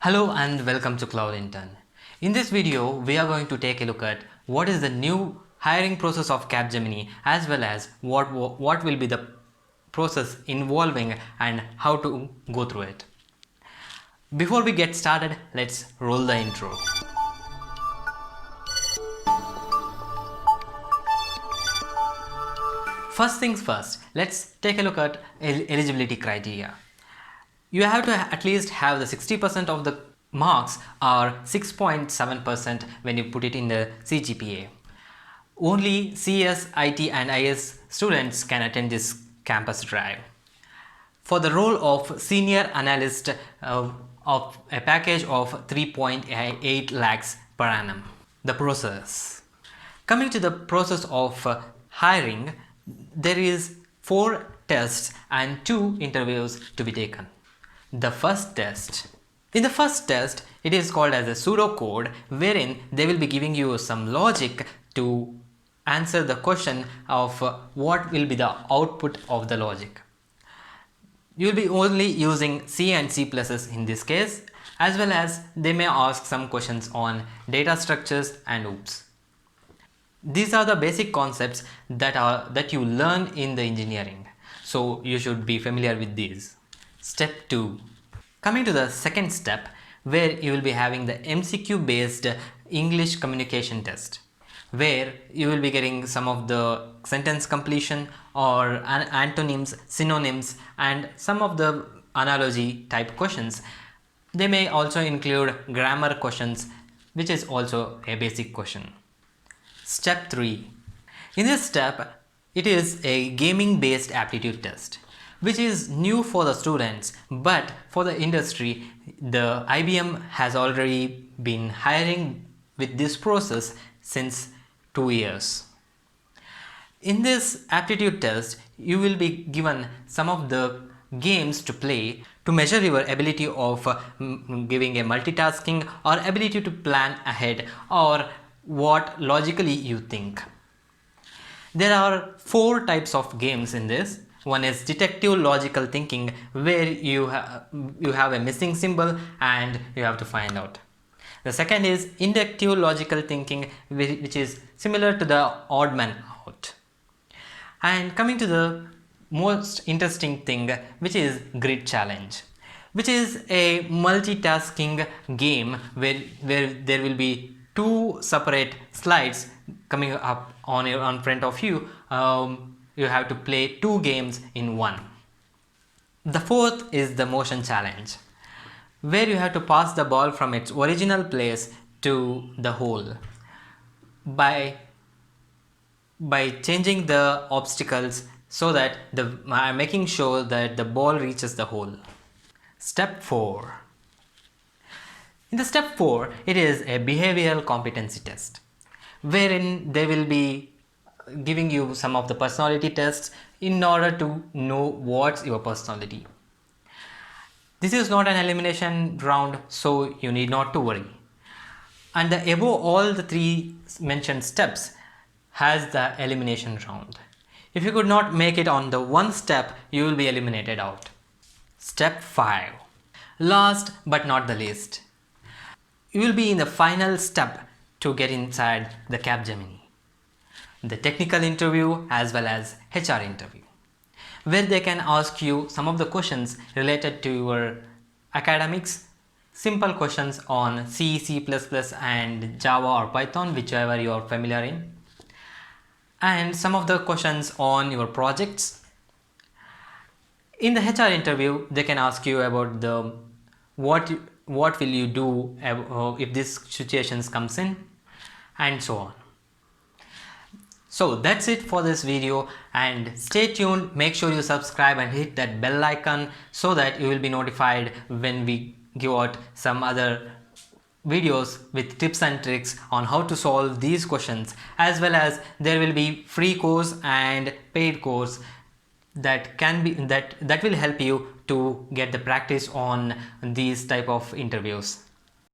Hello and welcome to Cloud Intern. In this video, we are going to take a look at what is the new hiring process of Capgemini as well as what will be the process involving and how to go through it. Before we get started, let's roll the intro. First things first, let's take a look at eligibility criteria. You have to at least have the 60% of the marks or 6.7% when you put it in the CGPA. Only CS, IT and IS students can attend this campus drive. For the role of senior analyst of a package of 3.8 lakhs per annum. The process. Coming to the process of hiring, there is 4 tests and 2 interviews to be taken. The first test. In the first test, it is called as a pseudocode, wherein they will be giving you some logic to answer the question of what will be the output of the logic. You will be only using C and C++ in this case, as well as they may ask some questions on data structures and OOPs. These are the basic concepts that you learn in the engineering, so you should be familiar with these. Step 2. Coming to the second step, where you will be having the MCQ based English communication test, where you will be getting some of the sentence completion or antonyms, synonyms and some of the analogy type questions. They may also include grammar questions, which is also a basic question. Step 3. In this step, it is a gaming based aptitude test, which is new for the students, but for the industry, the IBM has already been hiring with this process since 2 years. In this aptitude test, you will be given some of the games to play to measure your ability of giving a multitasking or ability to plan ahead or what logically you think. There are 4 types of games in this. One is detective logical thinking, where you have a missing symbol and you have to find out. The second is inductive logical thinking, which is similar to the odd man out. And coming to the most interesting thing, which is grid challenge, which is a multitasking game where there will be 2 separate slides coming up on front of you. You have to play 2 games in one. The fourth is the motion challenge, where you have to pass the ball from its original place to the hole by changing the obstacles so that making sure that the ball reaches the hole. Step 4. In the step 4, it is a behavioral competency test, wherein they will be giving you some of the personality tests in order to know what's your personality. This is not an elimination round, so you need not to worry. And above all the 3 mentioned steps has the elimination round. If you could not make it on the one step, you will be eliminated out. Step 5. Last but not the least. You will be in the final step to get inside the Capgemini. The technical interview as well as HR interview, where they can ask you some of the questions related to your academics, simple questions on C, C++ and Java or Python, whichever you are familiar in, and some of the questions on your projects. In the HR interview, they can ask you about what will you do if this situations comes in, and so on. So that's it for this video, and stay tuned. Make sure you subscribe and hit that bell icon so that you will be notified when we give out some other videos with tips and tricks on how to solve these questions, as well as there will be free course and paid course that will help you to get the practice on these type of interviews.